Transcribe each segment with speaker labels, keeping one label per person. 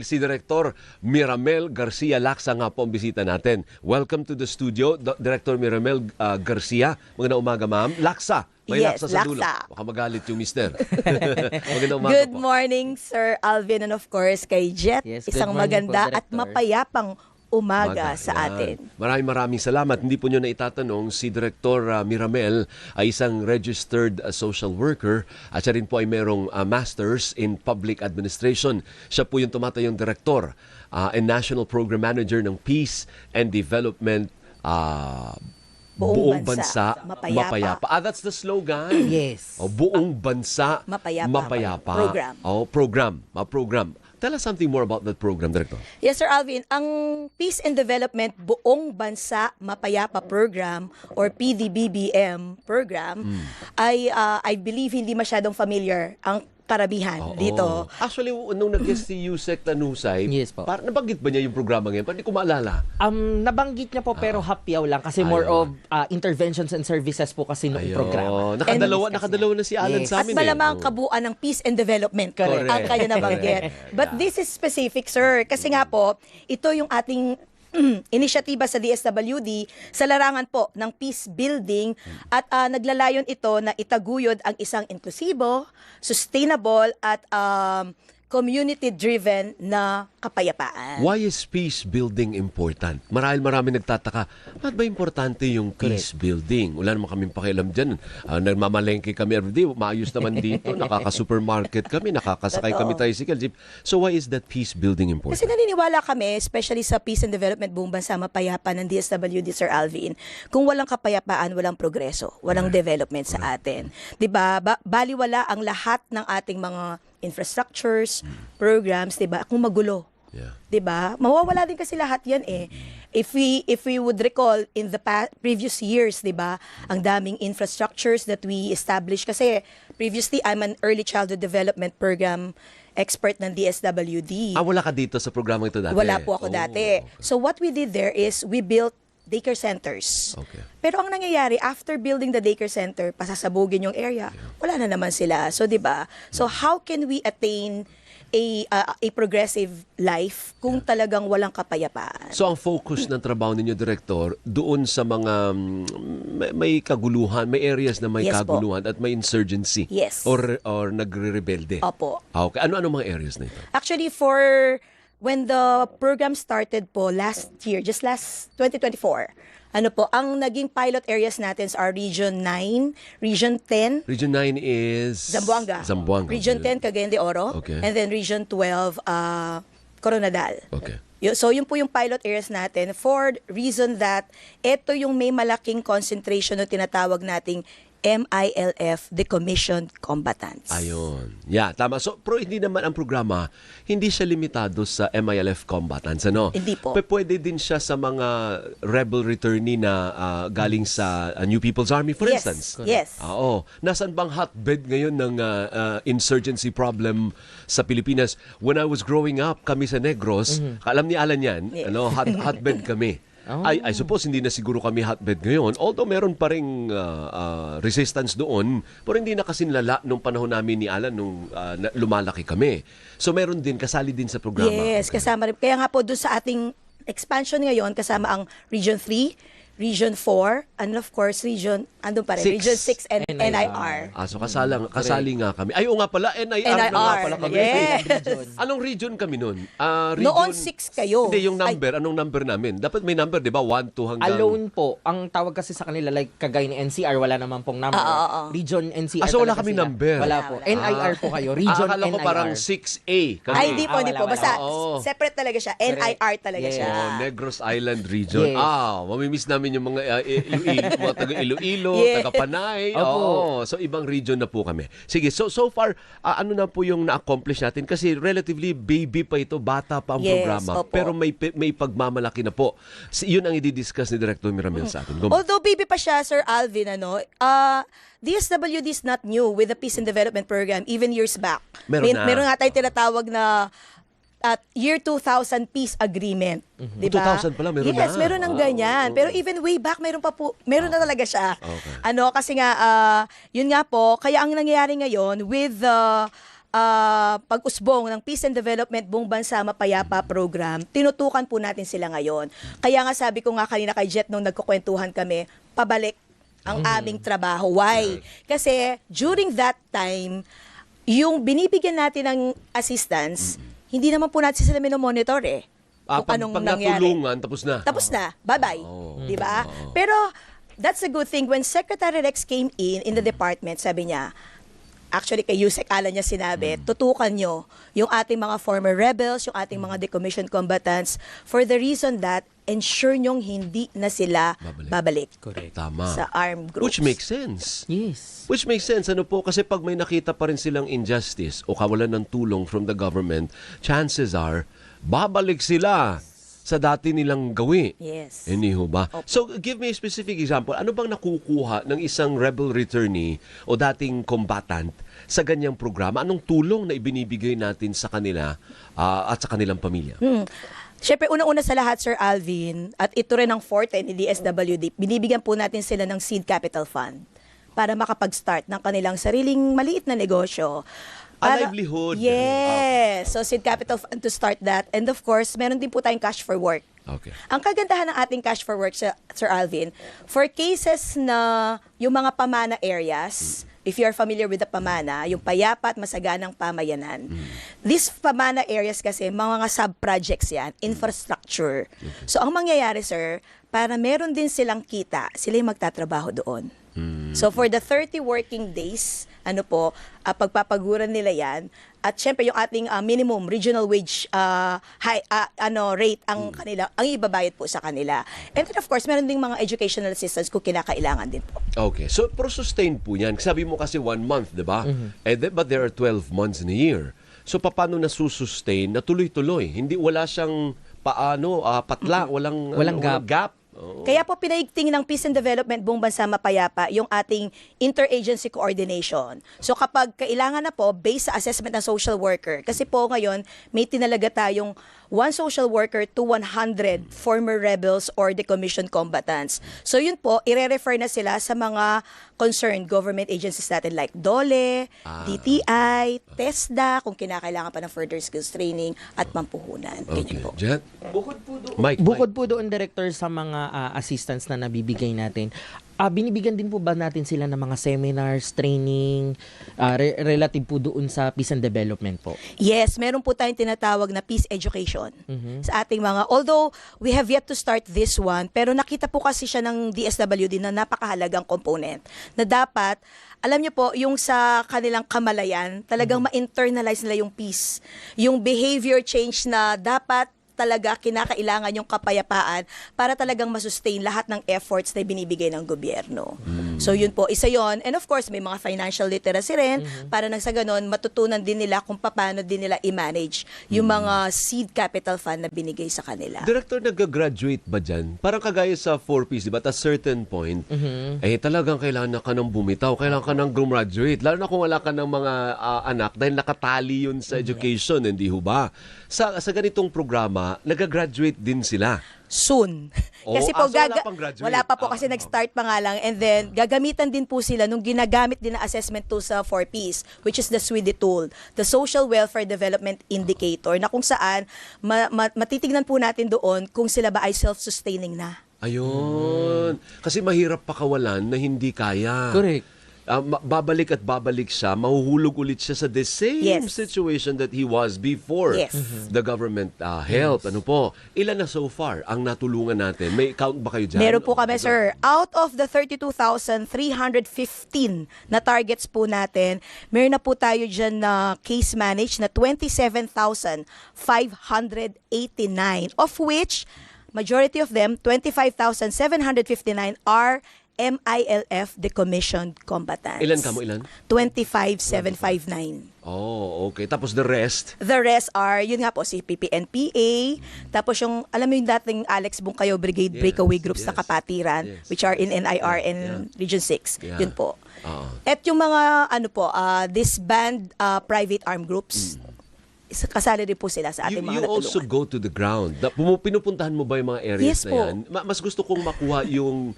Speaker 1: Si Director Miramel Garcia Laksa nga po ang bisita natin. Welcome to the studio, Director Miramel Garcia. Magandang umaga, ma'am. Laksa. May
Speaker 2: Yes,
Speaker 1: laksa sa dulo.
Speaker 2: laksa.
Speaker 1: Baka magalit yung mister. Magandang umaga
Speaker 2: Good
Speaker 1: po.
Speaker 2: morning, Sir Alvin, and of course kay Jet.
Speaker 3: Yes, good
Speaker 2: Isang
Speaker 3: morning po,
Speaker 2: maganda at
Speaker 3: Director.
Speaker 2: mapayapang umaga sa
Speaker 1: Yan.
Speaker 2: atin.
Speaker 1: Maraming salamat. Hindi po nyo na itatanong, si Director Miramel ay isang registered social worker at siya rin po ay merong Masters in Public Administration. Siya po yung tumatayong Director and National Program Manager ng Peace and Development Buong bansa, mapayapa. That's the slogan.
Speaker 3: Yes.
Speaker 1: Buong bansa,
Speaker 2: Mapayapa. Program.
Speaker 1: Program. Tell us something more about that program, Director.
Speaker 2: Yes, Sir Alvin. Ang Peace and Development Buong Bansa Mapayapa Program or PDBBM program ay I believe hindi masyadong familiar ang karamihan dito.
Speaker 1: Actually, nung nag-guest si Yusek Tanusay,
Speaker 3: Yes po.
Speaker 1: nabanggit ba niya yung programa ngayon? Parang hindi ko maalala.
Speaker 3: Nabanggit niya po pero hapyaw lang kasi more of interventions and services po kasi noong programa.
Speaker 1: Nakadalawa na si Alan
Speaker 3: Yes.
Speaker 1: sa
Speaker 2: At
Speaker 1: amin.
Speaker 2: malamang kabuuan ng Peace and Development
Speaker 3: Correct.
Speaker 2: ang kanya nabanggit. But this is specific, sir. Kasi nga po, ito yung ating inisyatiba sa DSWD sa larangan po ng peace building at naglalayon ito na itaguyod ang isang inklusibo, sustainable at community-driven na kapayapaan.
Speaker 1: Why is peace building important? Marami nagtataka, bakit ba importante yung peace building? Wala naman kaming pakialam dyan. Nagmamalengke kami everyday, maayos naman dito, nakaka-supermarket kami, nakakasakay kami tricycle jeep. So why is that peace building important?
Speaker 2: Kasi naniniwala kami, especially sa Peace and Development Buong Bansa Mapayapa ng DSWD, Sir Alvin, kung walang kapayapaan, walang progreso, walang development sa atin. Diba? Baliwala ang lahat ng ating mga infrastructures, programs, 'di ba? Kung magulo.
Speaker 1: Yeah.
Speaker 2: 'Di ba? Mawawala din kasi lahat 'yan eh. If we would recall in the previous years, 'di ba? Ang daming infrastructures that we established kasi previously I'm an early childhood development program expert ng DSWD.
Speaker 1: Wala ka dito sa programa ito dati?
Speaker 2: Wala po ako dati. So what we did there is we built daycare centers.
Speaker 1: Okay.
Speaker 2: Pero ang nangyayari, after building the daycare center, pasasabugin yung area, wala na naman sila. So, di ba? So, how can we attain a progressive life kung talagang walang kapayapaan?
Speaker 1: So ang focus ng trabaho ninyo, Director, doon sa mga may kaguluhan, may areas na may
Speaker 2: Yes po.
Speaker 1: kaguluhan at may insurgency.
Speaker 2: Yes.
Speaker 1: Or nagre-rebelde.
Speaker 2: Opo.
Speaker 1: Okay. Ano mga areas na ito?
Speaker 2: Actually, when the program started po last year, just last 2024, ang naging pilot areas natin are Region 9, Region 10,
Speaker 1: Region 9 is...
Speaker 2: Zamboanga. Region 10, Cagayan de Oro.
Speaker 1: Okay.
Speaker 2: And then Region 12, Coronadal.
Speaker 1: Okay.
Speaker 2: So, yun po yung pilot areas natin for reason that ito yung may malaking concentration na tinatawag nating MILF, decommissioned combatants.
Speaker 1: Ayun. Yeah, tama. So, pero hindi naman ang programa, hindi siya limitado sa MILF combatants, ano?
Speaker 2: Hindi po.
Speaker 1: Pwede din siya sa mga rebel returnee na galing sa New People's Army, for
Speaker 2: Yes.
Speaker 1: instance.
Speaker 2: Yes.
Speaker 1: Oo. Nasaan bang hotbed ngayon ng insurgency problem sa Pilipinas? When I was growing up, kami sa Negros, alam ni Alan yan,
Speaker 2: Yes.
Speaker 1: hotbed kami. I suppose hindi na siguro kami hotbed ngayon. Although meron pa ring resistance doon, pero hindi na kasinlala nung panahon namin ni Alan nung lumalaki kami. So meron din, kasali din sa programa.
Speaker 2: Yes, kasama rin. Kaya nga po doon sa ating expansion ngayon, kasama ang Region 3, Region 4, and of course, Region 6 and NIR.
Speaker 1: So kasali nga kami. Ay, oo nga pala, NIR na nga
Speaker 2: NIR,
Speaker 1: pala kami.
Speaker 2: yes.
Speaker 1: Anong region kami nun?
Speaker 2: Noon 6 kayo.
Speaker 1: Hindi, yung number. Anong number namin? Dapat may number, di ba? 1, 2 hanggang...
Speaker 3: Alone po. Ang tawag kasi sa kanila like kagaya ni NCR, wala naman pong number. Region NCR.
Speaker 1: So wala
Speaker 3: talaga
Speaker 1: kami
Speaker 3: sila.
Speaker 1: number.
Speaker 3: Wala po. NIR po kayo. Region
Speaker 1: Akala ko
Speaker 3: NIR.
Speaker 1: parang 6A. Kami.
Speaker 2: Ay, hindi po, hindi po.
Speaker 3: wala.
Speaker 2: Basta
Speaker 1: Oo.
Speaker 2: separate talaga siya. NIR talaga
Speaker 3: Yes.
Speaker 2: siya.
Speaker 1: Negros Island Region.
Speaker 3: Yes.
Speaker 1: Mamimiss namin yung mga mga taga Iloilo,
Speaker 2: Yeah.
Speaker 1: taga Panay.
Speaker 3: Opo.
Speaker 1: So ibang region na po kami. Sige, so far ano na po yung na-accomplish natin kasi relatively baby pa ito, bata pa ang
Speaker 2: Yes,
Speaker 1: programa.
Speaker 2: opo.
Speaker 1: Pero may pagmamalaki na po. Yun ang i-discuss ni Director Miramel sa atin.
Speaker 2: Although baby pa siya, Sir Alvin, DSWD is not new with the Peace and Development Program even years back.
Speaker 1: Meron na.
Speaker 2: Meron nga tayong tinatawag na at year 2000 peace agreement. Di ba?
Speaker 1: 2000 pala, meron
Speaker 2: yes,
Speaker 1: na.
Speaker 2: meron ng ganyan. Pero even way back, meron na talaga siya.
Speaker 1: Okay.
Speaker 2: Kasi nga, yun nga po, kaya ang nangyayari ngayon with the pag-usbong ng Peace and Development Buong Bansa Mapayapa program, tinutukan po natin sila ngayon. Kaya nga sabi ko nga kanina kay Jet nung nagkukwentuhan kami, pabalik ang aming trabaho. Why? Kasi during that time, yung binibigyan natin ng assistance, hindi naman po natin sila minomonitor eh. Kung anong
Speaker 1: pag
Speaker 2: nangyari.
Speaker 1: natulungan, tapos na.
Speaker 2: Tapos na. Bye-bye. Di ba? Pero that's a good thing. When Secretary Rex came in the department, sabi niya, actually kay Yusek Alan niya sinabi, tutukan nyo yung ating mga former rebels, yung ating mga decommissioned combatants for the reason that ensure nyong hindi na sila babalik
Speaker 3: Correct.
Speaker 1: Tama.
Speaker 2: sa armed groups.
Speaker 1: Which makes sense.
Speaker 3: Yes.
Speaker 1: Which makes sense. Ano po? Kasi pag may nakita pa rin silang injustice o kawalan ng tulong from the government, chances are, babalik sila sa dati nilang gawi.
Speaker 2: Yes.
Speaker 1: Iniho ba?
Speaker 2: Opo.
Speaker 1: So, give me a specific example. Ano bang nakukuha ng isang rebel returnee o dating combatant sa ganyang programa? Anong tulong na ibinibigay natin sa kanila at sa kanilang pamilya?
Speaker 2: Siyempre, unang-una sa lahat, Sir Alvin, at ito rin ang forte ni DSWD, binibigyan po natin sila ng seed capital fund para makapag-start ng kanilang sariling maliit na negosyo.
Speaker 1: A livelihood.
Speaker 2: Yes. So, seed capital fund to start that. And of course, meron din po tayong cash for work.
Speaker 1: Okay.
Speaker 2: Ang kagandahan ng ating cash for work, Sir Alvin, for cases na yung mga pamana areas, if you are familiar with the pamana, yung payapa at masaganang pamayanan, these pamana areas kasi, mga sub-projects yan, infrastructure. So, ang mangyayari, sir, para meron din silang kita, sila yung magtatrabaho doon. So, for the 30 working days, pagpapaguran nila yan, at syempre yung ating minimum regional wage rate ang kanila, ang ibabayad po sa kanila. And then of course, meron ding mga educational assistance kung kinakailangan din po.
Speaker 1: Okay. So, pro-sustain po yan. Sabi mo kasi 1 month, di ba? But there are 12 months in a year. So, paano nasusustain na tuloy-tuloy? Hindi, wala siyang patla, walang gap. Oh.
Speaker 2: Kaya po pinaigting ng Peace and Development Buong Bansa Mapayapa yung ating interagency coordination. So kapag kailangan na po, based sa assessment ng social worker, kasi po ngayon may tinalaga tayong 1 social worker to 100 former rebels or decommissioned combatants. So yun po, ire-refer na sila sa mga concerned government agencies natin like DOLE, DTI, TESDA, kung kinakailangan pa ng further skills training at mampuhunan.
Speaker 1: Okay.
Speaker 2: Ganyan po.
Speaker 1: Jet?
Speaker 3: Bukod po doon,
Speaker 1: Mike.
Speaker 3: po doon, Director, sa mga assistance na nabibigay natin, binibigyan din po ba natin sila ng mga seminars, training, relative po doon sa peace and development po?
Speaker 2: Yes, meron po tayong tinatawag na peace education sa ating mga, although we have yet to start this one, pero nakita po kasi siya ng DSWD na napakahalagang component na dapat, alam niyo po, yung sa kanilang kamalayan, talagang ma-internalize nila yung peace. Yung behavior change na dapat talaga kinakailangan yung kapayapaan para talagang masustain lahat ng efforts na binibigay ng gobyerno. So yun po, isa yon. And of course, may mga financial literacy rin para nang sa ganun, matutunan din nila kung paano din nila i-manage yung mga seed capital fund na binigay sa kanila.
Speaker 1: Director, nag-graduate ba dyan? Parang kagaya sa 4Ps, diba? At a certain point, talagang kailangan ka nang bumitaw, kailangan ka nang graduate. Lalo na kung wala ka ng mga anak dahil nakatali yun sa education, hindi ho ba? Sa ganitong programa, nag-graduate din sila.
Speaker 2: Soon.
Speaker 1: Oh,
Speaker 2: Kasi po,
Speaker 1: so wala pang graduate.
Speaker 2: wala pa po kasi nag-start pa nga lang. And then, gagamitan din po sila nung ginagamit din na assessment tool sa 4Ps, which is the SWIDI tool, the Social Welfare Development Indicator, na kung saan matitignan po natin doon kung sila ba ay self-sustaining na.
Speaker 1: Ayun. Kasi mahirap pakawalan na hindi kaya.
Speaker 3: Correct.
Speaker 1: Babalik at babalik siya, mahuhulog ulit siya sa the same situation that he was before the government help. Ano po? Ilan na so far ang natulungan natin? May count ba kayo dyan?
Speaker 2: Meron po kami, sir. Out of the 32,315 na targets po natin, meron na po tayo dyan na case managed na 27,589, of which majority of them, 25,759 are MILF decommissioned combatants.
Speaker 1: Ilan ka mo? Ilan?
Speaker 2: 25,759.
Speaker 1: Oh, okay. Tapos the rest?
Speaker 2: The rest are, yun nga po, si PPNPA, tapos yung, alam mo yung dating Alex Bungkayo Brigade Breakaway Groups na kapatiran, which are in NIR and Region 6. Yun po. At yung mga, disband private armed groups, kasali rin po sila sa ating mga
Speaker 1: You also
Speaker 2: natulungan.
Speaker 1: go to the ground. Pinupuntahan mo ba yung mga areas
Speaker 2: Yes
Speaker 1: na
Speaker 2: po.
Speaker 1: yan? Mas gusto kong makuha yung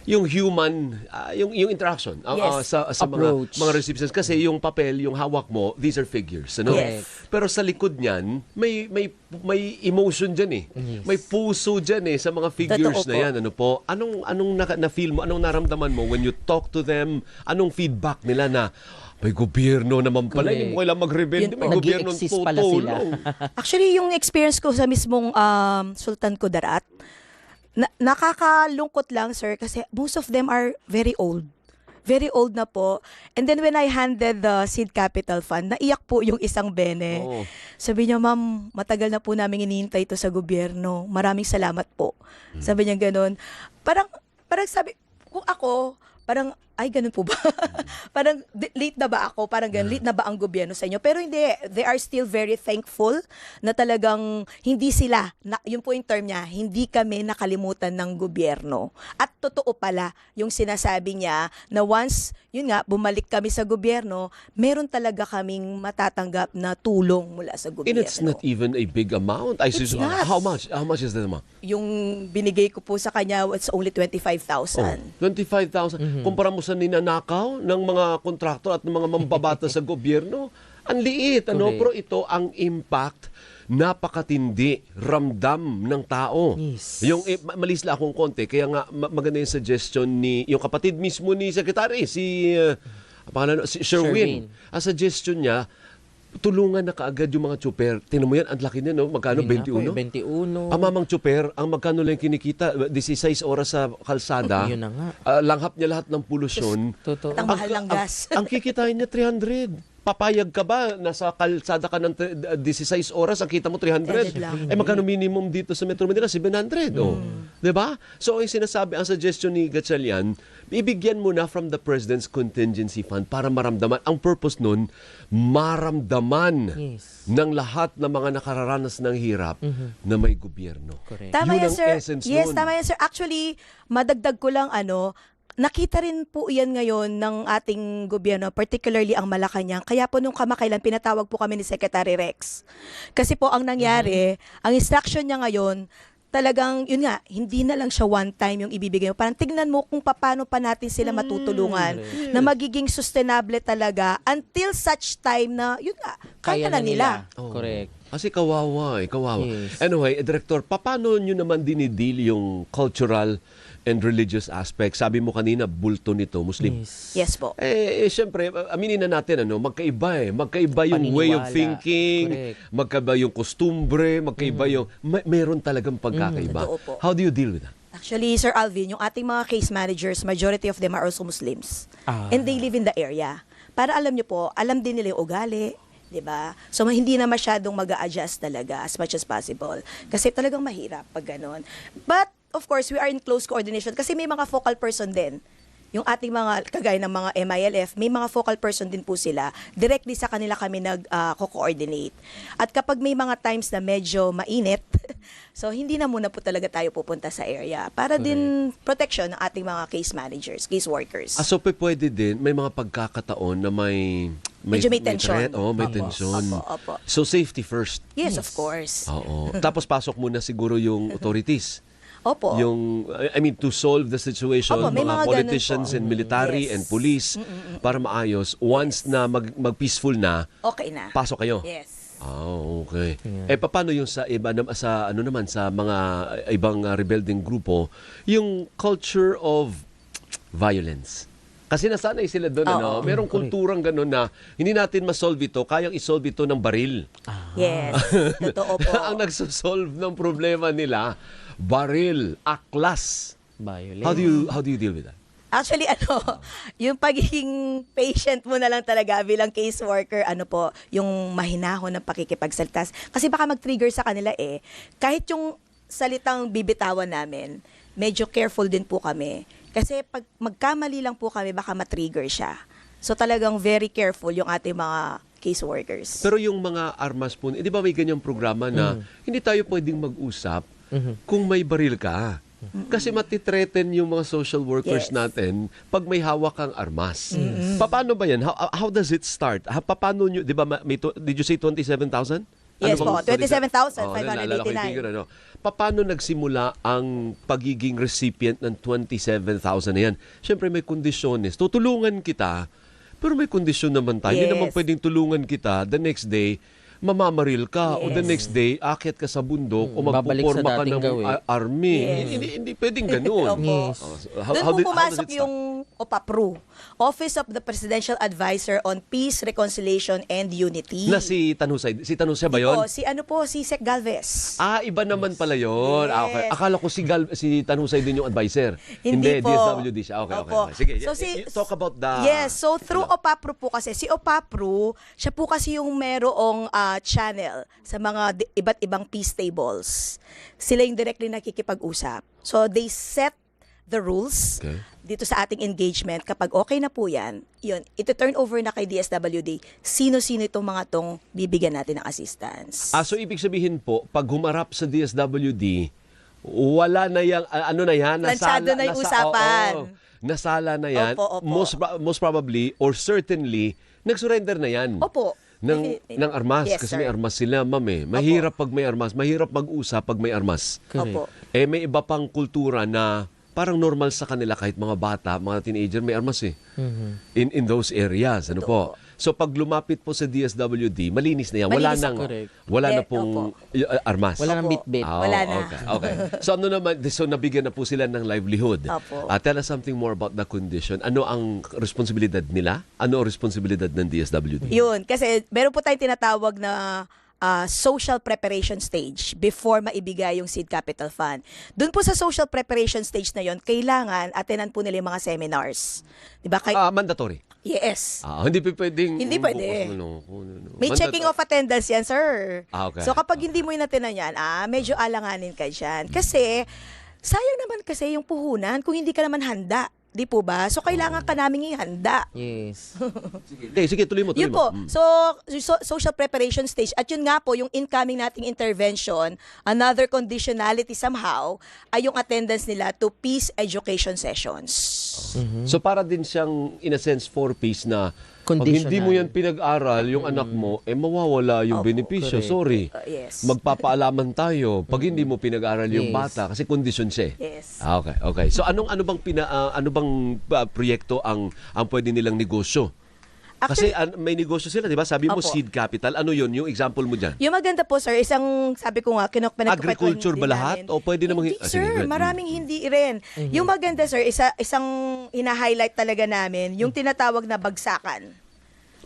Speaker 1: yung human, yung interaction
Speaker 2: Yes.
Speaker 1: sa
Speaker 3: Approach.
Speaker 1: mga recipients. Kasi yung papel, yung hawak mo, these are figures. Ano?
Speaker 2: Yes.
Speaker 1: Pero sa likod niyan, may emotion dyan eh.
Speaker 3: Yes.
Speaker 1: May puso dyan eh sa mga figures
Speaker 2: Totoo
Speaker 1: na
Speaker 2: po.
Speaker 1: yan. Ano po? Anong na-feel mo? Anong naramdaman mo when you talk to them? Anong feedback nila na may gobyerno naman pala,
Speaker 3: Correct.
Speaker 1: hindi mo kailangan mag-rebelde,
Speaker 2: Yun
Speaker 1: may
Speaker 2: po.
Speaker 1: gobyerno
Speaker 3: Nag-i-exist pala sila.
Speaker 1: tutulong.
Speaker 2: Actually, yung experience ko sa mismong Sultan Kudarat, nakakalungkot lang, sir, kasi most of them are very old. Very old na po. And then when I handed the Seed Capital Fund, naiyak po yung isang bene.
Speaker 1: Oo.
Speaker 2: Sabi niya, ma'am, matagal na po namin hinihintay ito sa gobyerno. Maraming salamat po. Sabi niya ganun. Parang sabi, kung ako, parang, ay, ganun po ba? Parang, late na ba ako? Parang ganun, late na ba ang gobyerno sa inyo? Pero hindi, they are still very thankful na talagang hindi sila, yun po yung term niya, hindi kami nakalimutan ng gobyerno. At totoo pala yung sinasabi niya na once, yun nga, bumalik kami sa gobyerno, meron talaga kaming matatanggap na tulong mula sa gobyerno.
Speaker 1: And it's not even a big amount.
Speaker 2: It's not.
Speaker 1: How much? How much is that amount?
Speaker 2: Yung binigay ko po sa kanya, it's only 25,000.
Speaker 1: 25,000. Kumpara mo sa ninanakaw ng mga kontraktor at ng mga mambabata sa gobyerno, ang liit. Ano?
Speaker 3: Correct.
Speaker 1: Pero ito, ang impact, napakatindi, ramdam ng tao.
Speaker 3: Yes.
Speaker 1: Yung malis lang akong konti, kaya nga maganda yung suggestion ni, yung kapatid mismo ni Secretary, si Sherwin.
Speaker 3: Sherwin.
Speaker 1: Ang suggestion niya, tulungan na kaagad yung mga tsuper. Tingnan mo yan, ang laki niya, no? Magkano? 21?
Speaker 3: 21.
Speaker 1: Ang mamang tsuper, ang magkano lang kinikita, 16 oras sa kalsada,
Speaker 3: Yun na nga.
Speaker 1: langhap niya lahat ng polusyon.
Speaker 3: Totoo.
Speaker 2: Ang mahal ng gas.
Speaker 1: Ang kikitain niya 300. Papayag ka ba? Nasa kalsada ka ng 16 oras, ang kita mo 300.
Speaker 2: 300 lang.
Speaker 1: Eh magkano minimum dito sa Metro Manila? 700. Oh. 'Di ba? So ang sinasabi, ang suggestion ni Gatchalian, ibigyan mo na from the President's Contingency Fund para maramdaman. Ang purpose nun, maramdaman
Speaker 3: Yes.
Speaker 1: ng lahat ng mga nakararanas ng hirap na may gobyerno.
Speaker 3: Correct.
Speaker 2: Tama
Speaker 1: Yun
Speaker 2: yan,
Speaker 1: ang
Speaker 2: sir.
Speaker 1: essence
Speaker 2: Yes,
Speaker 1: nun.
Speaker 2: tama yan, sir. Actually, madagdag ko lang nakita rin po yan ngayon ng ating gobyerno, particularly ang Malacanang. Kaya po nung kamakailan, pinatawag po kami ni Secretary Rex. Kasi po ang nangyari, ang instruction niya ngayon, talagang, yun nga, hindi na lang siya one time yung ibibigay mo. Parang tignan mo kung paano pa natin sila matutulungan na magiging sustainable talaga until such time na, yun nga, kaya na nila.
Speaker 1: Oh.
Speaker 3: Correct.
Speaker 1: Kasi kawawa kawawa.
Speaker 3: Yes.
Speaker 1: Anyway, Director, paano nyo naman dinidil yung cultural and religious aspect? Sabi mo kanina, bulto nito, Muslim.
Speaker 3: Yes.
Speaker 2: Yes po.
Speaker 1: Siyempre, aminin na natin, magkaiba Magkaiba yung way of
Speaker 3: Paniniwala.
Speaker 1: thinking,
Speaker 3: Correct.
Speaker 1: magkaiba yung kostumbre, magkaiba yung, meron talagang pagkakaiba.
Speaker 2: Totoo po.
Speaker 1: How do you deal with that?
Speaker 2: Actually, Sir Alvin, yung ating mga case managers, majority of them are also Muslims.
Speaker 3: Ah.
Speaker 2: And they live in the area. Para alam nyo po, alam din nila yung ugali, di ba? So, hindi na masyadong mag-a-adjust talaga as much as possible. Kasi talagang mahirap pag ganun. But, of course, we are in close coordination kasi may mga focal person din. Yung ating mga, kagaya ng mga MILF, may mga focal person din po sila. Directly sa kanila kami nag-co-coordinate. At kapag may mga times na medyo mainit, so hindi na muna po talaga tayo pupunta sa area para din protection ng ating mga case managers, case workers.
Speaker 1: So, pwede din, may mga pagkakataon na
Speaker 2: Medyo may tension.
Speaker 1: threat. May
Speaker 2: Opo.
Speaker 1: tension.
Speaker 2: Opo.
Speaker 1: So, safety first.
Speaker 2: Yes, of course.
Speaker 1: Oo. Tapos pasok muna siguro yung authorities.
Speaker 2: Opo.
Speaker 1: Yung, to solve the situation,
Speaker 2: Opo, may mga ganun
Speaker 1: politicians
Speaker 2: po.
Speaker 1: and military
Speaker 2: Yes.
Speaker 1: and police para maayos. Once na mag-peaceful na,
Speaker 2: Okay na.
Speaker 1: pasok kayo.
Speaker 2: Yes.
Speaker 1: Okay. Paano yung sa iba sa naman sa mga ibang rebelding grupo, yung culture of violence? Kasi nasanay sila doon,
Speaker 2: Oo.
Speaker 1: merong kulturang gano'n na hindi natin ma-solve ito, kayang isolve ito ng baril.
Speaker 2: Yes. Totoo po.
Speaker 1: Ang nagsosolve ng problema nila, baril, aklas.
Speaker 3: Violent.
Speaker 1: How do you deal with that?
Speaker 2: Actually, yung pagiging patient mo na lang talaga bilang case worker, yung mahinahon ng pakikipagsalita. Kasi baka mag-trigger sa kanila kahit yung salitang bibitawan namin, medyo careful din po kami. Kasi pag magkamali lang po kami, baka matrigger siya. So talagang very careful yung ating mga case workers.
Speaker 1: Pero yung mga armas po, di ba may ganyang programa na hindi tayo pwedeng mag-usap kung may baril ka? Kasi matitreaten yung mga social workers
Speaker 2: Yes.
Speaker 1: natin pag may hawak kang armas. Paano ba yan? How does it start? Paano nyo, di ba, did you say 27,000?
Speaker 2: Yes
Speaker 1: bang
Speaker 2: po,
Speaker 1: salita?
Speaker 2: 27,589.
Speaker 1: Naalala ko yung figure, ano? Paano nagsimula ang pagiging recipient ng 27,000 na yan? Siyempre may kondisyones. Tutulungan kita, pero may kondisyon naman tayo. Hindi
Speaker 2: Yes.
Speaker 1: naman pwedeng tulungan kita, the next day, mamamaril ka, o the
Speaker 2: Yes.
Speaker 1: next day, aakyat ka sa bundok, o
Speaker 3: Babalik sa
Speaker 1: magpuporma ka
Speaker 3: dating
Speaker 1: ng
Speaker 3: gawin.
Speaker 1: army.
Speaker 2: Yes.
Speaker 1: Hindi pwedeng ganun.
Speaker 2: Opo.
Speaker 3: Yes.
Speaker 1: Oh, so
Speaker 2: Doon
Speaker 1: how
Speaker 2: po
Speaker 1: did- how
Speaker 2: pumasok
Speaker 1: does it start?
Speaker 2: yung OPAPRU, Office of the Presidential Advisor on Peace, Reconciliation, and Unity.
Speaker 1: Na si Tanusay. Si Tanusay ba yun?
Speaker 2: Si Sec Galvez.
Speaker 1: Iba naman pala yun. Okay.
Speaker 2: Yes.
Speaker 1: Akala ko si Tanusay din yung advisor.
Speaker 2: Hindi po.
Speaker 1: DSWD siya. Okay.
Speaker 2: Opo.
Speaker 1: Sige,
Speaker 2: So,
Speaker 1: talk about the...
Speaker 2: Yes, so through OPAPRU po kasi, si OPAPRU, siya po kasi yung merong channel sa mga iba't ibang peace tables. Sila yung directly nakikipag-usap. So they set the rules
Speaker 1: Okay.
Speaker 2: dito sa ating engagement. Kapag okay na po yan, yun, ito-turn over na kay DSWD. Sino-sino itong mga tong bibigyan natin ng assistance.
Speaker 1: So ibig sabihin po, pag humarap sa DSWD, wala na yung, ano na yan?
Speaker 2: Planchado na yung usapan.
Speaker 1: Nasala na yan.
Speaker 2: Opo, opo.
Speaker 1: Most probably, or certainly, nag-surrender na yan.
Speaker 2: Opo.
Speaker 1: Ng armas.
Speaker 2: Yes,
Speaker 1: kasi
Speaker 2: sir.
Speaker 1: may armas sila, ma'am eh. Mahirap pag may armas. Mahirap mag-usap pag may armas.
Speaker 2: Opo.
Speaker 1: May iba pang kultura na parang normal sa kanila kahit mga bata, mga teenager, may armas eh. In those areas. Ano po? So pag lumapit po sa DSWD, malinis na yan. Wala
Speaker 2: Malinis,
Speaker 1: nang
Speaker 3: correct.
Speaker 1: wala na
Speaker 2: Opo.
Speaker 1: pong armas.
Speaker 3: Wala nang
Speaker 2: Opo.
Speaker 3: bit-bit.
Speaker 2: Wala na.
Speaker 1: Okay. So ano naman, so nabigyan na po sila ng livelihood.
Speaker 2: Opo.
Speaker 1: Tell us something more about the condition. Ano ang responsibilidad nila? Ano ang responsibilidad ng DSWD?
Speaker 2: Yun, kasi meron po tayong tinatawag na social preparation stage before maibigay yung Seed Capital Fund. Doon po sa social preparation stage na yon, kailangan attenan po nila yung mga seminars. 'Di ba?
Speaker 1: Mandatory.
Speaker 2: Yes.
Speaker 1: Hindi pwedeng...
Speaker 2: Hindi pwede. May
Speaker 1: Mandatory.
Speaker 2: checking of attendance yan, sir.
Speaker 1: Okay.
Speaker 2: So kapag hindi mo inatenan yan, medyo alanganin ka dyan. Kasi, sayang naman kasi yung puhunan kung hindi ka naman handa. Di po ba? So kailangan ka namin ihanda.
Speaker 3: Yes.
Speaker 1: Sige, tuloy mo.
Speaker 2: Yun po. So, social preparation stage. At yun nga po, yung incoming nating intervention, another conditionality somehow, ay yung attendance nila to peace education sessions.
Speaker 1: So para din siyang, in a sense, 4-piece na pag
Speaker 3: Conditional.
Speaker 1: hindi mo yan pinag-aral, yung anak mo, mawawala yung
Speaker 2: Opo,
Speaker 1: benepisyo.
Speaker 3: correct.
Speaker 1: Sorry.
Speaker 2: Yes.
Speaker 1: Magpapaalaman tayo pag hindi mo pinag-aral yung
Speaker 3: Yes.
Speaker 1: bata kasi kondisyon siya.
Speaker 2: Yes.
Speaker 1: Okay. So ano bang proyekto ang pwede nilang negosyo? Kasi may negosyo sila, di ba? Sabi mo
Speaker 2: Opo.
Speaker 1: seed capital. Ano yun? Yung example mo dyan?
Speaker 2: Yung maganda po, sir, isang, sabi ko nga,
Speaker 1: Agriculture ba lahat? O pwede namang...
Speaker 2: Hindi,
Speaker 1: Sige,
Speaker 2: sir.
Speaker 1: go ahead.
Speaker 2: Maraming hindi rin. Yung maganda, sir, isang ina-highlight talaga namin, yung tinatawag na bagsakan.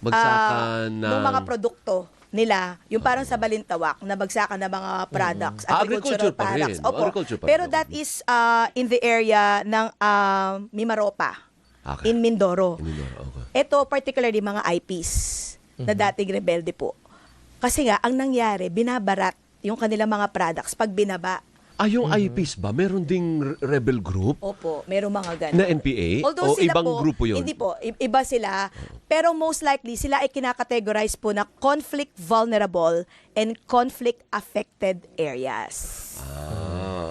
Speaker 1: Bagsakan ng...
Speaker 2: ng mga produkto nila, yung parang sa Balintawak, na bagsakan ng mga products,
Speaker 1: Agriculture pa rin.
Speaker 2: products. Opo.
Speaker 1: Agriculture pa rin.
Speaker 2: Pero that is in the area ng Mimaropa,
Speaker 1: Okay.
Speaker 2: in Mindoro.
Speaker 1: Okay.
Speaker 2: Ito particularly mga IPs na dating rebelde po. Kasi nga, ang nangyari, binabarat yung kanilang mga products pag binaba.
Speaker 1: Yung IPs ba? Meron ding rebel group
Speaker 2: Opo, merong mga ganun.
Speaker 1: na NPA?
Speaker 2: Although
Speaker 1: O
Speaker 2: sila
Speaker 1: ibang
Speaker 2: po,
Speaker 1: grupo yun?
Speaker 2: Hindi po, iba sila. Pero most likely, sila ay kinakategorize po na conflict vulnerable and conflict affected areas.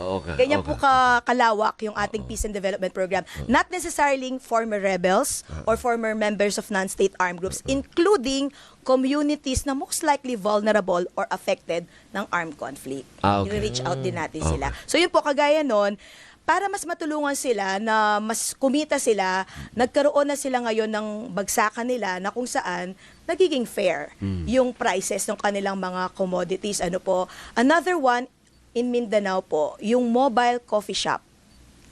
Speaker 1: Okay.
Speaker 2: Ganyan po kalawak yung ating Peace and Development Program. Not necessarily former rebels or former members of non-state armed groups, including communities na most likely vulnerable or affected ng armed conflict.
Speaker 1: Okay.
Speaker 2: I-reach out din natin sila. So yun po, kagaya nun, para mas matulungan sila na mas kumita sila, nagkaroon na sila ngayon ng bagsakan nila na kung saan nagiging fair yung prices ng kanilang mga commodities. Ano po? Another one, in Mindanao po, yung mobile coffee shop.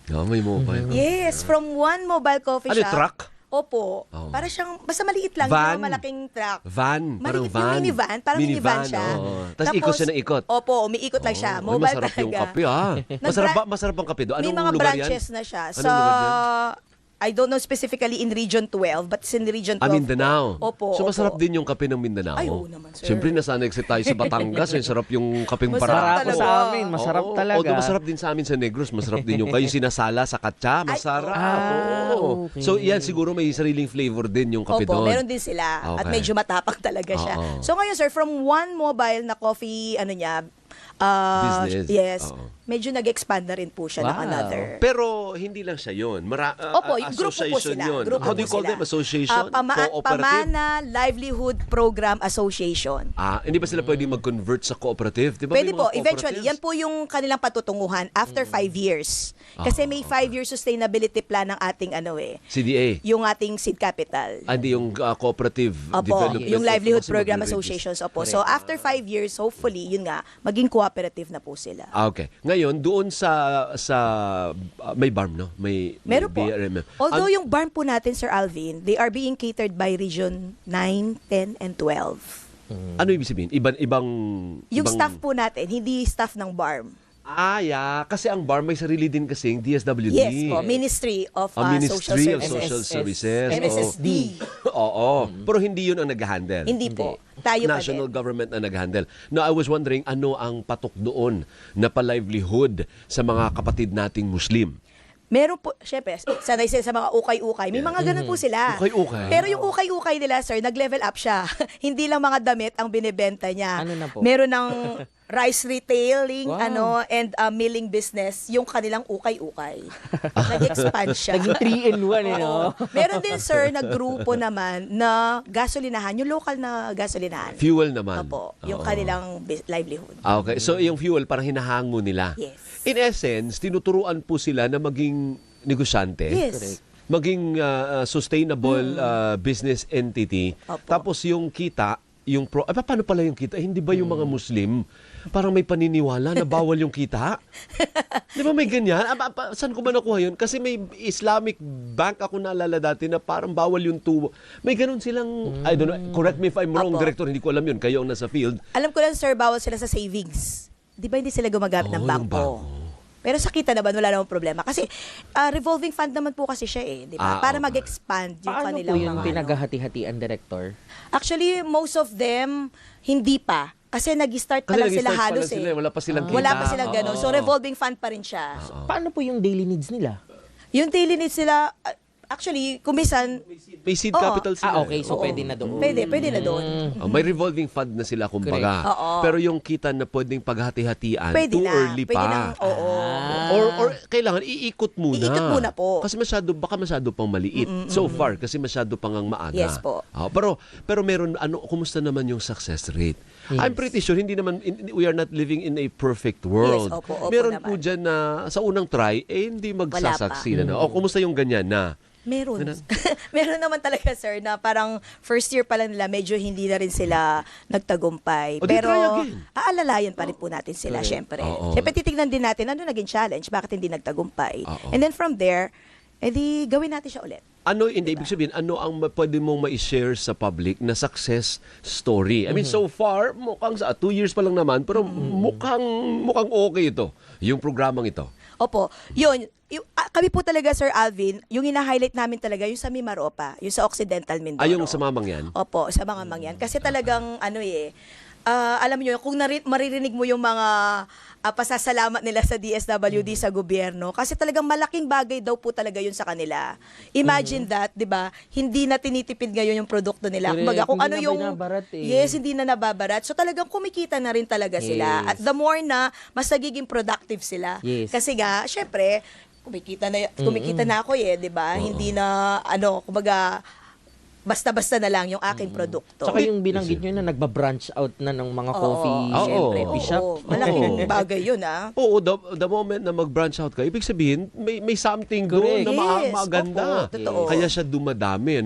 Speaker 1: May mobile.
Speaker 2: Yes, from one mobile coffee
Speaker 1: Ano,
Speaker 2: shop.
Speaker 1: truck?
Speaker 2: Opo.
Speaker 1: Oh.
Speaker 2: Para siyang, basta maliit lang,
Speaker 1: Van?
Speaker 2: yung malaking truck.
Speaker 1: Van, parang
Speaker 2: Maliit
Speaker 1: van.
Speaker 2: yung minivan, parang minivan siya.
Speaker 1: Tapos ikot siya ng ikot.
Speaker 2: Opo, umiikot lang siya.
Speaker 1: Uy,
Speaker 2: Mobile
Speaker 1: masarap
Speaker 2: talaga.
Speaker 1: yung kape, Masarap ang kape doon.
Speaker 2: May
Speaker 1: Anong
Speaker 2: mga
Speaker 1: lugar yan?
Speaker 2: branches na siya.
Speaker 1: Anong
Speaker 2: Sa,
Speaker 1: lugar yan?
Speaker 2: I don't know specifically in Region 12, but it's in Region 12.
Speaker 1: Mindanao.
Speaker 2: Opo.
Speaker 1: So masarap
Speaker 2: opo.
Speaker 1: din yung kape ng Mindanao.
Speaker 2: Ay, oo naman, sir.
Speaker 1: Siyempre, nasanay tayo sa Batangas. Sarap yung kapeng
Speaker 2: Masarap
Speaker 1: Barako.
Speaker 2: talaga.
Speaker 3: Sa amin, masarap
Speaker 1: Oo.
Speaker 3: talaga.
Speaker 1: Although masarap din sa amin sa Negros. Masarap din yung kayo sinasala sa katsa. Masarap. Oo.
Speaker 3: okay.
Speaker 1: So yan, siguro may sariling flavor din yung kape
Speaker 2: Opo,
Speaker 1: doon.
Speaker 2: meron din sila. At
Speaker 1: Okay.
Speaker 2: medyo matapang talaga siya.
Speaker 1: Oo.
Speaker 2: So ngayon, sir, from one mobile na coffee,
Speaker 1: Business.
Speaker 2: Yes.
Speaker 1: Oo.
Speaker 2: Medyo nag-expand na rin po siya ng
Speaker 3: Wow.
Speaker 2: another.
Speaker 1: Pero hindi lang siya yun.
Speaker 2: Opo, yung grupo po
Speaker 1: association
Speaker 2: sila.
Speaker 1: yun.
Speaker 2: Grupo
Speaker 1: How do you
Speaker 2: po
Speaker 1: call
Speaker 2: sila.
Speaker 1: them? Association? Cooperative?
Speaker 2: Pamana Livelihood Program Association.
Speaker 1: Hindi ba sila pwede mag-convert sa cooperative? Di ba
Speaker 2: Pwede
Speaker 1: may mga
Speaker 2: po, eventually. Yan
Speaker 1: cooperatives?
Speaker 2: po yung kanilang patutunguhan after 5 years. Kasi may 5-year sustainability plan ng ating
Speaker 1: CDA.
Speaker 2: yung ating seed capital.
Speaker 1: Hindi yung cooperative
Speaker 2: Opo,
Speaker 1: development.
Speaker 2: yung livelihood
Speaker 1: Kasi
Speaker 2: program
Speaker 1: magre-register.
Speaker 2: associations. Opo. So after 5 years, hopefully, yun nga, maging cooperative na po sila.
Speaker 1: Okay. Ngayon, doon sa may BARM, no? May
Speaker 2: Meron po.
Speaker 1: BRM.
Speaker 2: Although yung barn po natin, Sir Alvin, they are being catered by Region 9, 10, and 12.
Speaker 1: Ano ibig sabihin? Ibang
Speaker 2: Yung staff po natin, hindi staff ng BARM.
Speaker 1: yeah. Kasi ang BARM may sarili din kasing DSWD.
Speaker 2: Yes po, Ministry of
Speaker 1: Ministry
Speaker 2: Social
Speaker 1: of
Speaker 2: Services.
Speaker 1: Social Services.
Speaker 2: MSSD.
Speaker 1: Oo. Pero hindi yun ang nag-handle.
Speaker 2: Hindi po. Tayo pa
Speaker 1: National
Speaker 2: din.
Speaker 1: government na nag-handle. No, I was wondering, ano ang patok doon na pa-livelihood sa mga kapatid nating Muslim?
Speaker 2: Meron po, syempre, sanay sila sa mga ukay-ukay. May mga ganun po sila.
Speaker 1: Ukay-ukay.
Speaker 2: Pero yung ukay-ukay nila, sir, nag-level up siya. Hindi lang mga damit ang binebenta niya.
Speaker 3: Ano na po?
Speaker 2: Meron ng rice retailing,
Speaker 3: Wow.
Speaker 2: and milling business, yung kanilang ukay-ukay. Nag-expand siya.
Speaker 3: Naging 3-in-1
Speaker 2: Oo. Meron din, sir, na grupo naman na gasolinahan, yung local na gasolinahan.
Speaker 1: Fuel naman.
Speaker 2: Opo, yung
Speaker 1: Oo.
Speaker 2: kanilang livelihood.
Speaker 1: Okay. So, yung fuel, parang hinahango nila.
Speaker 2: Yes.
Speaker 1: In essence, tinuturuan po sila na maging negosyante.
Speaker 2: Yes.
Speaker 1: Maging sustainable business entity.
Speaker 2: Opo.
Speaker 1: Tapos yung kita, paano pala yung kita? Hindi ba yung mga Muslim parang may paniniwala na bawal yung kita? Di ba may ganyan? Saan ko ba nakuha yun? Kasi may Islamic bank ako naalala dati na parang bawal yung tubo. May ganun silang, I don't know, correct me if I'm wrong,
Speaker 2: Opo.
Speaker 1: Director, hindi ko alam yun. Kayo ang nasa field.
Speaker 2: Alam ko lang, sir, bawal sila sa savings. Di ba hindi sila gumagamit ng
Speaker 1: Yung
Speaker 2: bangko? Pero sa kita naman, wala namang problema. Kasi revolving fund naman po kasi siya di ba? Para
Speaker 1: Okay.
Speaker 2: mag-expand yung
Speaker 3: Paano
Speaker 2: kanilang
Speaker 3: po yung
Speaker 2: mga
Speaker 3: pinaghahati-hatian, Director?
Speaker 2: Actually, most of them, hindi pa. Kasi nag-start pa lang sila
Speaker 1: nag-start pa
Speaker 2: halos
Speaker 1: lang sila, wala pa silang kita.
Speaker 2: Wala pa silang gano'n. So, revolving fund pa rin siya.
Speaker 3: Paano po yung daily needs nila?
Speaker 2: Yung daily needs sila, actually, kumisan,
Speaker 1: May seed
Speaker 2: Oo.
Speaker 1: capital sila.
Speaker 3: Okay, so
Speaker 2: Oo.
Speaker 3: pwede na doon.
Speaker 2: pwede na doon.
Speaker 1: May revolving fund na sila kumbaga.
Speaker 2: Correct. Oo.
Speaker 1: Pero yung kita na pwedeng paghati-hatian,
Speaker 2: Pwede
Speaker 1: too
Speaker 2: na.
Speaker 1: early
Speaker 2: Pwede
Speaker 1: pa.
Speaker 2: na, oo.
Speaker 1: Or kailangan iikot muna.
Speaker 2: Iikot muna po.
Speaker 1: Kasi baka masyado pang maliit. So far, kasi masyado pang ang maaga.
Speaker 2: Yes po.
Speaker 1: Pero meron, kumusta naman yung success rate? I'm pretty sure, hindi naman, we are not living in a perfect world.
Speaker 2: Yes, opo
Speaker 1: meron
Speaker 2: naman.
Speaker 1: po dyan na sa unang try, hindi magsasucceed.
Speaker 2: Wala pa.
Speaker 1: O kumusta yung ganyan na?
Speaker 2: Meron. Meron naman talaga, sir, na parang first year pa lang nila, medyo hindi na rin sila nagtagumpay.
Speaker 1: O, di
Speaker 2: Pero
Speaker 1: try again.
Speaker 2: aalalayan pa rin po natin sila, syempre.
Speaker 1: Oo.
Speaker 2: Syempre, titignan din natin ano naging challenge, bakit hindi nagtagumpay.
Speaker 1: Oo.
Speaker 2: And then from there, edi gawin natin siya ulit.
Speaker 1: Hindi ibig sabihin, ano ang pwede mong ma-share sa public na success story? I mean, so far, mukhang 2 years pa lang naman, pero mukhang okay ito, yung programang ito.
Speaker 2: Opo. Yun. Kami po talaga, Sir Alvin, yung hina-highlight namin talaga, yung sa Mimaropa, yung sa Occidental Mindoro.
Speaker 1: Yung sa mamang yan?
Speaker 2: Opo, sa mga mangyan. Kasi talagang, alam niyo, kung maririnig mo yung mga pasasalamat nila sa DSWD sa gobyerno, kasi talagang malaking bagay daw po talaga yun sa kanila. Imagine that, di ba? Hindi na tinitipid ngayon yung produkto nila.
Speaker 3: Correct.
Speaker 2: Kumbaga, kung
Speaker 3: Hindi
Speaker 2: ano
Speaker 3: na
Speaker 2: yung...
Speaker 3: binabarat eh.
Speaker 2: Yes, hindi na nababarat. So talagang kumikita na rin talaga sila.
Speaker 3: Yes.
Speaker 2: At the more na, mas nagiging productive sila.
Speaker 3: Yes.
Speaker 2: Kasi nga, syempre, kumikita na ako di ba? Hindi na, kumbaga, basta-basta na lang yung aking produkto.
Speaker 3: Tsaka yung binanggit nyo na nagbabranch out na ng mga coffee,
Speaker 2: syempre,
Speaker 3: coffee shop.
Speaker 2: Malaking bagay yun,
Speaker 1: Oo, the moment na mag-branch out ka, ibig sabihin, may something doon
Speaker 3: Correct.
Speaker 1: na
Speaker 2: Yes,
Speaker 1: maganda.
Speaker 2: opo, totoo.
Speaker 1: Kaya siya dumadami.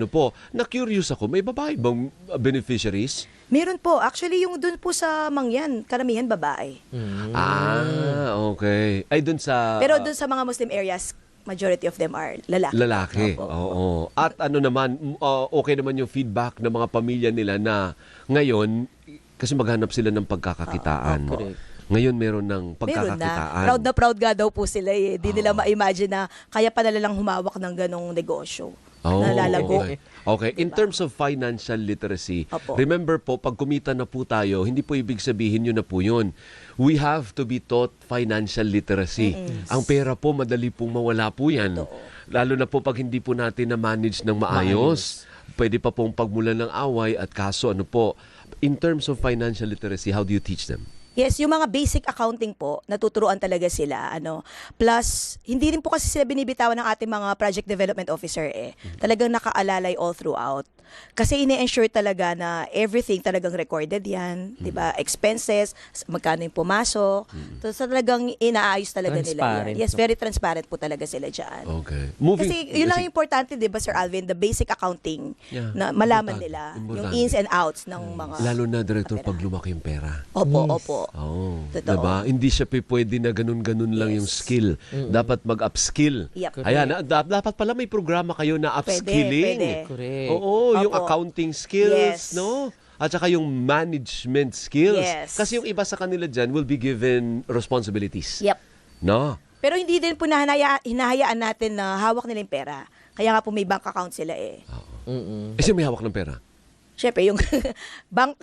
Speaker 1: Na-curious ako, may babae bang beneficiaries?
Speaker 2: Meron po. Actually, yung dun po sa mangyan, karamihan babae.
Speaker 1: Okay. Ay, dun sa...
Speaker 2: Pero dun sa mga Muslim areas, majority of them are lalaki.
Speaker 1: Lalaki. Oo. At okay naman yung feedback ng mga pamilya nila na ngayon, kasi maghanap sila ng pagkakakitaan.
Speaker 3: correct.
Speaker 1: Ngayon meron ng
Speaker 2: Meron
Speaker 1: pagkakakitaan.
Speaker 2: na. Proud nga daw po sila Di nila ma-imagine na kaya pa nila lang humawak ng ganong negosyo. Nalalago.
Speaker 1: Okay. In terms of financial literacy,
Speaker 2: Opo.
Speaker 1: remember po, pag kumita na po tayo, hindi po ibig sabihin yun na po yun. We have to be taught financial literacy. Ang pera po, madali pong mawala po yan. Lalo na po pag hindi po natin na-manage ng maayos. Pwede pa pong pagmulan ng away at kaso. In terms of financial literacy, how do you teach them?
Speaker 2: Yes, yung mga basic accounting po, natuturuan talaga sila. Plus, hindi rin po kasi sila binibitawan ng ating mga project development officer eh. Talagang nakaalalay all throughout. Kasi ini-ensure talaga na everything talagang recorded yan, di ba? Expenses, magkano yung pumasok. So talagang inaayos talaga nila
Speaker 3: Transparent,
Speaker 2: yan. Yes,
Speaker 3: no?
Speaker 2: very transparent po talaga sila dyan.
Speaker 1: Okay.
Speaker 2: Kasi yun lang yung importante, di ba, Sir Alvin, the basic accounting
Speaker 1: Yeah,
Speaker 2: na malaman
Speaker 1: importante,
Speaker 2: nila, yung
Speaker 1: importante.
Speaker 2: ins and outs ng mga...
Speaker 1: Lalo na, Director, pag lumaki yung pera.
Speaker 2: Opo,
Speaker 3: Yes.
Speaker 2: opo.
Speaker 1: Oo.
Speaker 2: Totoo.
Speaker 1: Diba? Hindi siya pwede na ganun-ganun lang yung
Speaker 2: Yes.
Speaker 1: skill. Dapat mag-upskill.
Speaker 2: Yep.
Speaker 1: Ayan, dapat pala may programa kayo na upskilling.
Speaker 2: pwede.
Speaker 3: Correct.
Speaker 1: Oo, yung
Speaker 2: Opo.
Speaker 1: accounting skills,
Speaker 2: Yes.
Speaker 1: no? At saka yung management skills.
Speaker 2: Yes.
Speaker 1: Kasi yung iba sa kanila dyan will be given responsibilities.
Speaker 2: Yep.
Speaker 1: No?
Speaker 2: Pero hindi din po hinahayaan natin na hawak nila yung pera. Kaya nga po may bank account sila eh.
Speaker 3: Mm-mm.
Speaker 1: Eh, sino may hawak ng pera?
Speaker 2: Siyempre, yung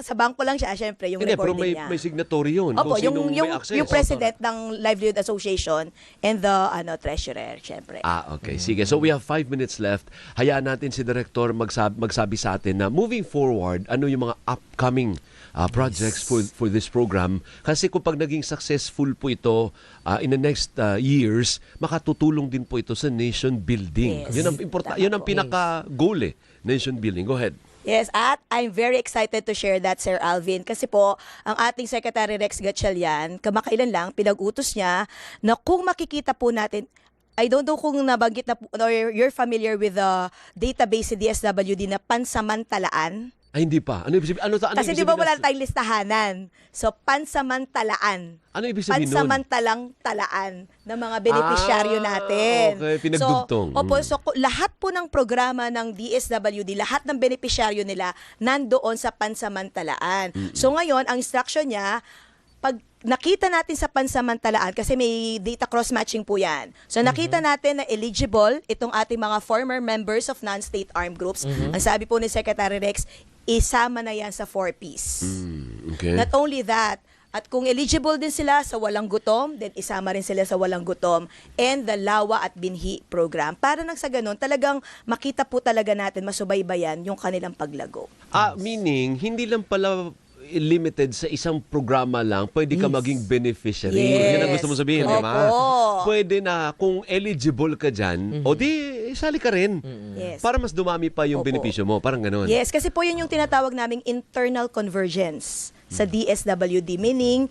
Speaker 2: sa bangko lang siya, siyempre, yung
Speaker 1: Hindi, pero
Speaker 2: recording
Speaker 1: may,
Speaker 2: niya.
Speaker 1: may signatory yun.
Speaker 2: Opo,
Speaker 1: kung sinong may access.
Speaker 2: yung president ng Livelihood Association and the treasurer, siyempre.
Speaker 1: Okay. Sige. So we have 5 minutes left. Hayaan natin si Director magsabi sa atin na moving forward, ano yung mga upcoming projects for this program. Kasi kung pag naging successful po ito in the next years, makatutulong din po ito sa nation building.
Speaker 2: Yes.
Speaker 1: Yun ang
Speaker 2: Tama
Speaker 1: yun ang
Speaker 2: po.
Speaker 1: pinaka-goal nation building. Go ahead.
Speaker 2: Yes, at I'm very excited to share that, Sir Alvin. Kasi po, ang ating Secretary Rex Gatchalian, kamakailan lang, pinag-utos niya na kung makikita po natin, I don't know kung nabanggit na po, or you're familiar with the database sa DSWD na pansamantalaan.
Speaker 1: Ay, hindi pa. Ano ibig sabihin?
Speaker 2: Kasi di ba wala tayong listahanan? So, pansamantalaan.
Speaker 1: Ano ibig sabihin nun?
Speaker 2: Pansamantalang talaan ng mga benepisyaryo natin.
Speaker 1: Okay, pinagdugtong.
Speaker 2: So, opo, so lahat po ng programa ng DSWD, lahat ng benepisyaryo nila nandoon sa pansamantalaan. So ngayon, ang instruction niya, pag nakita natin sa pansamantalaan, kasi may data cross-matching po yan. So nakita natin na eligible itong ating mga former members of non-state armed groups. Ang sabi po ni Secretary Rex, isama na yan sa 4Ps.
Speaker 1: Okay.
Speaker 2: Not only that, at kung eligible din sila sa walang gutom, then isama rin sila sa walang gutom and the Lawa at Binhi program. Para nang sa ganun, talagang makita po talaga natin, masubaybayan yung kanilang paglago.
Speaker 1: Meaning, hindi lang pala limited sa isang programa lang, pwede ka maging beneficiary.
Speaker 2: Yes.
Speaker 1: Yan ang gusto mo sabihin, di ba?
Speaker 2: Opo.
Speaker 1: Pwede na, kung eligible ka dyan, o di, isali ka rin.
Speaker 2: Yes.
Speaker 1: Para mas dumami pa yung
Speaker 2: Opo.
Speaker 1: benepisyo mo. Parang ganun.
Speaker 2: Yes, kasi po yun yung tinatawag naming internal convergence sa DSWD. Meaning,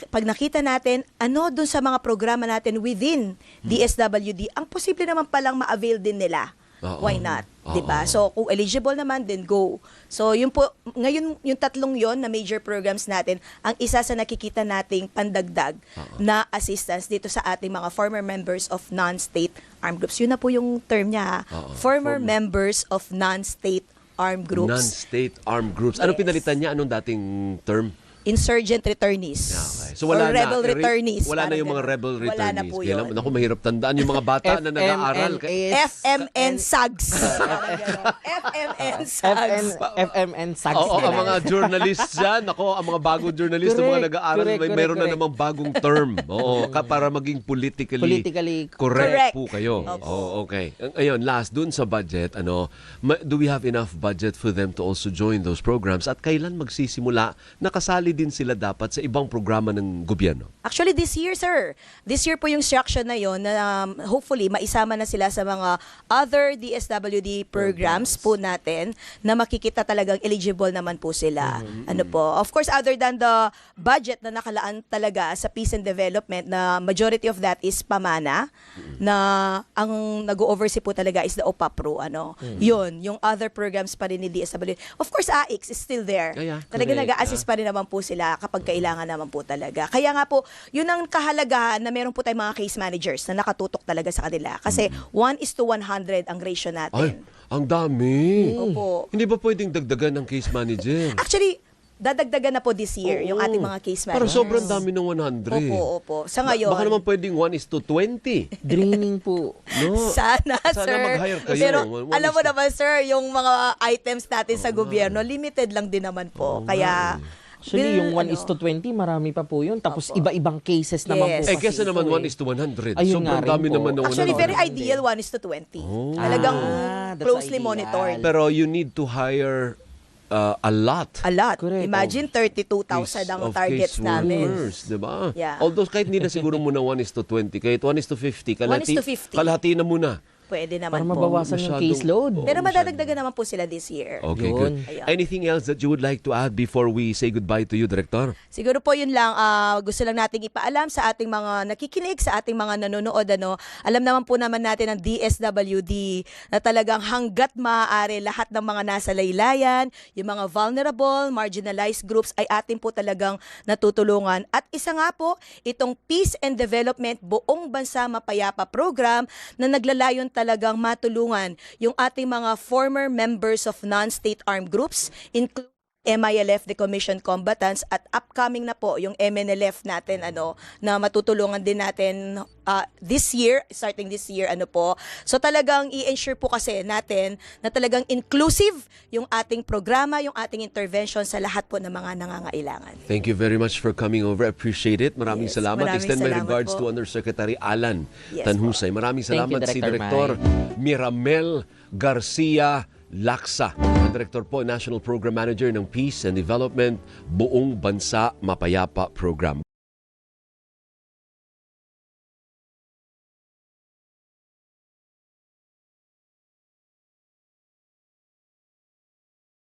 Speaker 2: pag nakita natin, ano dun sa mga programa natin within DSWD, ang posible naman palang ma-avail din nila.
Speaker 1: Oo.
Speaker 2: Why not?
Speaker 1: Oo.
Speaker 2: 'Di ba? So, kung eligible naman, then go. So, yun po, ngayon, yung tatlong yon na major programs natin, ang isa sa nakikita nating pandagdag na assistance dito sa ating mga former members of non-state armed groups. Yun na po yung term niya. Former members of non-state armed groups.
Speaker 1: Non-state armed groups. Anong
Speaker 2: Yes.
Speaker 1: pinalitan niya? Anong dating term?
Speaker 2: Insurgent returnees.
Speaker 1: Okay. So wala
Speaker 2: or rebel
Speaker 1: na.
Speaker 2: returnees.
Speaker 1: Wala na
Speaker 2: parang
Speaker 1: yung mga
Speaker 2: ganun.
Speaker 1: rebel returnees.
Speaker 2: Wala na po
Speaker 1: Kaya
Speaker 2: yun.
Speaker 1: naku, mahirap tandaan yung mga bata na nag-aaral.
Speaker 2: FMN SAGS. FMN SAGS.
Speaker 3: FMN SAGS.
Speaker 1: Oo,
Speaker 3: nila.
Speaker 1: ang mga journalists dyan. Ako, ang mga bagong journalist, ang mga
Speaker 3: Correct,
Speaker 1: nag-aaral,
Speaker 3: correct,
Speaker 1: meron na
Speaker 3: correct.
Speaker 1: namang bagong term. Oo, para maging politically correct
Speaker 2: Correct.
Speaker 1: po kayo.
Speaker 2: Opo.
Speaker 1: Oh, okay. Ayun, last, dun sa budget, do we have enough budget for them to also join those programs? At kailan magsisimula? Nakasali din sila dapat sa ibang programa ng gobyerno.
Speaker 2: Actually, this year, sir. This year po yung structure na yon na hopefully maisama na sila sa mga other DSWD programs po natin na makikita talagang eligible naman po sila. Ano po? Of course, other than the budget na nakalaan talaga sa peace and development na majority of that is pamana na ang nag-oversee po talaga is the OPAPRO. Yun, yung other programs pa rin ni DSWD. Of course, AIX is still there.
Speaker 1: Yeah,
Speaker 2: Talaga
Speaker 3: correct.
Speaker 2: nag-assist pa rin naman po sila kapag kailangan naman po talaga. Kaya nga po, yun ang kahalagahan na meron po tayong mga case managers na nakatutok talaga sa kanila. Kasi 1:100 ang ratio
Speaker 1: Ay,
Speaker 2: natin.
Speaker 1: ang dami.
Speaker 2: Opo.
Speaker 1: Hindi ba pwedeng dagdagan ng case manager?
Speaker 2: Actually, dadagdagan na po this year yung ating mga case managers.
Speaker 1: Parang sobrang dami ng 100.
Speaker 2: Opo. Sa ngayon,
Speaker 1: Baka naman pwedeng 1:20.
Speaker 3: Draining po.
Speaker 1: No?
Speaker 2: sana,
Speaker 1: Sana
Speaker 2: sir.
Speaker 1: mag-hire kayo.
Speaker 2: Pero
Speaker 1: One
Speaker 2: alam
Speaker 1: is
Speaker 2: mo
Speaker 1: to-
Speaker 2: naman, sir, yung mga items natin sa gobyerno, limited lang din naman po. Kaya,
Speaker 3: Actually, yung
Speaker 2: Bill,
Speaker 3: 1:20, marami pa po yun. Tapos iba-ibang cases naman
Speaker 2: Yes.
Speaker 3: po.
Speaker 1: Kesa naman
Speaker 3: ito
Speaker 1: 1:100.
Speaker 3: Ayun
Speaker 1: Sobrang
Speaker 3: nga rin
Speaker 1: dami
Speaker 3: po.
Speaker 1: naman ng 100.
Speaker 2: actually, very
Speaker 3: Hindi.
Speaker 2: ideal 1:20. Talagang
Speaker 3: that's
Speaker 2: closely
Speaker 3: ideal.
Speaker 2: monitored.
Speaker 1: Pero you need to hire a lot.
Speaker 2: A lot.
Speaker 3: Correct.
Speaker 2: Imagine 32,000 ang targets namin.
Speaker 1: Workers, di ba?
Speaker 2: Yeah.
Speaker 1: Although kahit hindi na siguro muna 1:20, kahit 1:50,
Speaker 2: 1:50.
Speaker 1: kalahati na muna.
Speaker 2: Pwede naman
Speaker 3: Para
Speaker 2: po.
Speaker 3: mabawasan yung
Speaker 1: Masyadong-
Speaker 3: caseload.
Speaker 1: Oo,
Speaker 2: Pero
Speaker 1: masyado.
Speaker 2: madadagdagan naman po sila this year.
Speaker 1: Okay,
Speaker 3: Yun.
Speaker 1: good.
Speaker 2: Ayan.
Speaker 1: Anything else that you would like to add before we say goodbye to you, Director?
Speaker 2: Siguro po yun lang, gusto lang nating ipaalam sa ating mga nakikinig, sa ating mga nanonood. Alam naman po naman natin ng DSWD na talagang hanggat maaari lahat ng mga nasa laylayan, yung mga vulnerable, marginalized groups ay atin po talagang natutulungan. At isa nga po, itong Peace and Development Buong Bansa Mapayapa Program na naglalayon talagang matulungan yung ating mga former members of non-state armed groups, including MILF decommissioned combatants at upcoming na po yung MNLF natin na matutulungan din natin this year, starting this year po. So talagang i-ensure po kasi natin na talagang inclusive yung ating programa, yung ating intervention sa lahat po ng mga nangangailangan.
Speaker 1: Thank you very much for coming over. Appreciate it. Maraming
Speaker 2: Yes,
Speaker 1: salamat.
Speaker 2: maraming
Speaker 1: Extend my
Speaker 2: salamat
Speaker 1: regards
Speaker 2: po.
Speaker 1: to Undersecretary Alan
Speaker 2: Yes
Speaker 1: Tanhusay. Maraming
Speaker 3: Thank you,
Speaker 1: salamat si
Speaker 3: Director
Speaker 1: Director Miramel Garcia Laksa, ang Director po, National Program Manager ng Peace and Development Buong Bansa Mapayapa Program.